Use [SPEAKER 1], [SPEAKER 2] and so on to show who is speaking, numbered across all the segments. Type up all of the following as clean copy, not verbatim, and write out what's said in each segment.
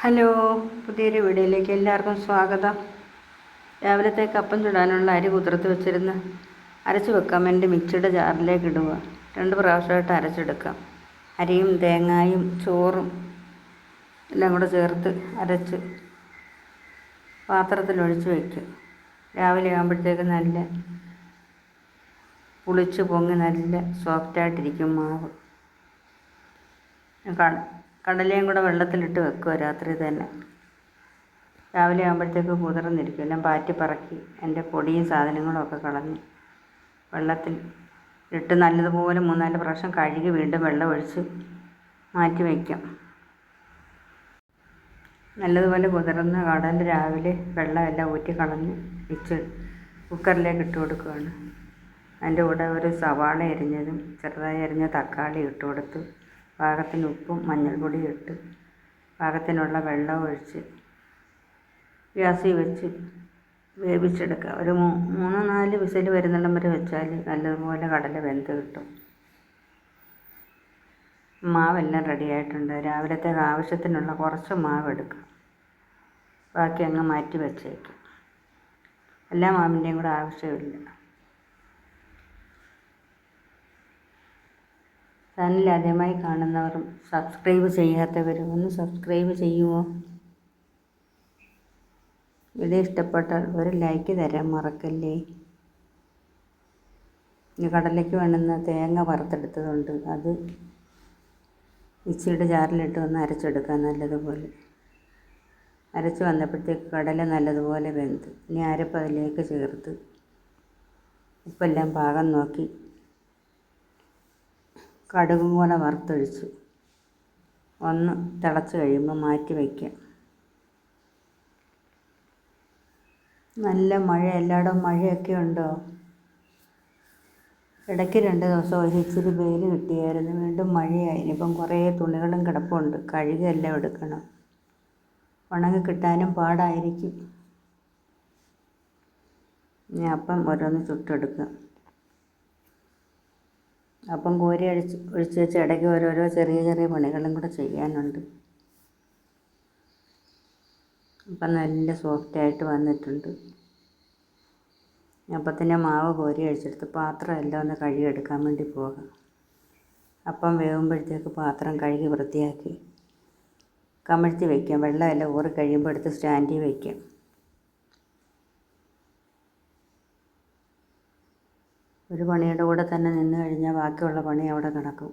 [SPEAKER 1] Hello, പുതിയൊരു വീഡിയോയിലേക്ക് എല്ലാവർക്കും സ്വാഗതം. രാവിലത്തേക്ക് അപ്പം ചുടാനുള്ള അരി കുതിർത്ത് വെച്ചിരുന്ന് അരച്ച് വെക്കാൻ വേണ്ടി മിക്സിയുടെ ജാറിലേക്ക് ഇടുക. 2 പ്രാവശ്യമായിട്ട് അരച്ചെടുക്കാം. അരിയും തേങ്ങായും ചോറും എല്ലാം കൂടെ ചേർത്ത് അരച്ച് പാത്രത്തിലൊഴിച്ച് വയ്ക്കുക. രാവിലെ ആകുമ്പോഴത്തേക്ക് നല്ല പുളിച്ച് പൊങ്ങി നല്ല സോഫ്റ്റായിട്ടിരിക്കും മാവ്. കടലയും കൂടെ വെള്ളത്തിലിട്ട് വെക്കുക രാത്രി തന്നെ. രാവിലെ ആകുമ്പോഴത്തേക്ക് കുതിർന്നിരിക്കും. എല്ലാം പാറ്റി പറക്കി അതിൻ്റെ പൊടിയും സാധനങ്ങളും ഒക്കെ കളഞ്ഞ് വെള്ളത്തിൽ ഇട്ട് നല്ലതുപോലെ 3-4 പ്രാവശ്യം കഴുകി വീണ്ടും വെള്ളം ഒഴിച്ച് മാറ്റി വയ്ക്കാം. നല്ലതുപോലെ കുതിർന്ന കടല രാവിലെ വെള്ളമെല്ലാം ഊറ്റി കളഞ്ഞ് കുക്കറിലേക്ക് ഇട്ട് കൊടുക്കുകയാണ്. അതിൻ്റെ കൂടെ ഒരു സവാള അരിഞ്ഞതും ചെറുതായി അരിഞ്ഞ തക്കാളി ഇട്ട് കൊടുത്ത് പാകത്തിന് ഉപ്പും മഞ്ഞൾപ്പൊടി ഇട്ട് പാകത്തിനുള്ള വെള്ളം ഒഴിച്ച് ഗ്യാസിൽ വെച്ച് വേവിച്ചെടുക്കുക. ഒരു 3-4 വിസിൽ വരുന്നിടം വരെ വെച്ചാൽ നല്ലതുപോലെ കടല വെന്ത് കിട്ടും. മാവെല്ലാം റെഡിയായിട്ടുണ്ട്. രാവിലത്തേക്ക് ആവശ്യത്തിനുള്ള കുറച്ച് മാവ് എടുക്കുക. ബാക്കി അങ്ങ് മാറ്റി വെച്ചേക്കും. എല്ലാ മാവിൻ്റെയും കൂടെ ആവശ്യമില്ല. ചാനൽ ആദ്യമായി കാണുന്നവരും സബ്സ്ക്രൈബ് ചെയ്യാത്തവരും ഒന്ന് സബ്സ്ക്രൈബ് ചെയ്യുമോ? വീഡിയോ ഇഷ്ടപ്പെട്ടാൽ ഒരു ലൈക്ക് തരാൻ മറക്കല്ലേ. ഈ കടലയ്ക്ക് വേണ്ടുന്ന തേങ്ങ വറുത്തെടുത്തതുണ്ട്. അത് മിക്സിയുടെ ജാറിലിട്ട് ഒന്ന് അരച്ചെടുക്കാം. നല്ലതുപോലെ അരച്ച് വന്നപ്പോഴത്തേക്ക് കടല നല്ലതുപോലെ വെന്ത്. ഇനി അരപ്പ് അതിലേക്ക് ചേർത്ത് ഉപ്പെല്ലാം പാകം നോക്കി കടുകും കൂടെ വറുത്തൊഴിച്ച് ഒന്ന് തിളച്ച് കഴിയുമ്പോൾ മാറ്റി വയ്ക്കാം. നല്ല മഴ, എല്ലായിടവും മഴയൊക്കെ ഉണ്ടോ? ഇടയ്ക്ക് 2 ദിവസം ഇച്ചിരി വെയിൽ കിട്ടിയായിരുന്നു. വീണ്ടും മഴയായി. ഇനിയിപ്പം കുറേ തുണികളും കിടപ്പുണ്ട്. കഴുകിയെല്ലാം എടുക്കണം. ഉണങ്ങി കിട്ടാനും പാടായിരിക്കും. ഇനി അപ്പം ഓരോന്ന് ചുട്ടെടുക്കുക. അപ്പം കോരി ഒഴിച്ച് വെച്ച് ഇടയ്ക്ക് ഓരോരോ ചെറിയ ചെറിയ പണികളും കൂടെ ചെയ്യാനുണ്ട്. അപ്പം നല്ല സോഫ്റ്റായിട്ട് വന്നിട്ടുണ്ട്. അപ്പത്തിൻ്റെ മാവ് കോരി ഒഴിച്ചെടുത്ത് പാത്രം എല്ലാം ഒന്ന് കഴുകിയെടുക്കാൻ വേണ്ടി പോകാം. അപ്പം വേകുമ്പോഴത്തേക്ക് പാത്രം കഴുകി വൃത്തിയാക്കി കമഴ്ത്തി വയ്ക്കാം. വെള്ളമെല്ലാം ഊറി കഴിയുമ്പോൾ എടുത്ത് സ്റ്റാൻഡിൽ വയ്ക്കാം. ഒരു പണിയുടെ കൂടെ തന്നെ നിന്ന് കഴിഞ്ഞാൽ ബാക്കിയുള്ള പണി അവിടെ കിടക്കും.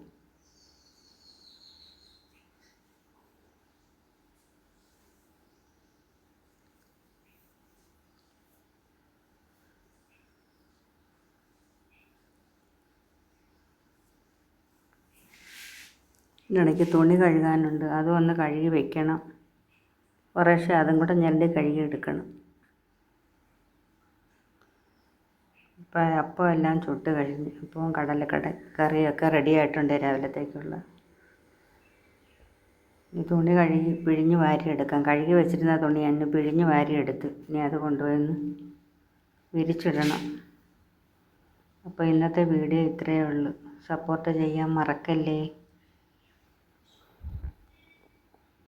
[SPEAKER 1] ഇതിനിടയ്ക്ക് തുണി കഴുകാനുണ്ട്. അതും ഒന്ന് കഴുകി വെക്കണം. കുറേശ്ശെ അതും കൂടെ ഞെരടി കഴുകി എടുക്കണം. ഇപ്പം അപ്പം എല്ലാം ചുട്ട് കഴിഞ്ഞ് അപ്പവും കറിയൊക്കെ റെഡി ആയിട്ടുണ്ട് രാവിലത്തേക്കുള്ള. ഈ തുണി കഴുകി പിഴിഞ്ഞ് വാരിയെടുക്കാം. കഴുകി വെച്ചിരുന്ന തുണി തന്നെ പിഴിഞ്ഞ് വാരിയെടുത്ത് ഇനി അത് കൊണ്ടുവന്ന് വിരിച്ചിടണം. അപ്പോൾ ഇന്നത്തെ വീഡിയോ ഇത്രയേ ഉള്ളൂ. സപ്പോർട്ട് ചെയ്യാൻ മറക്കല്ലേ.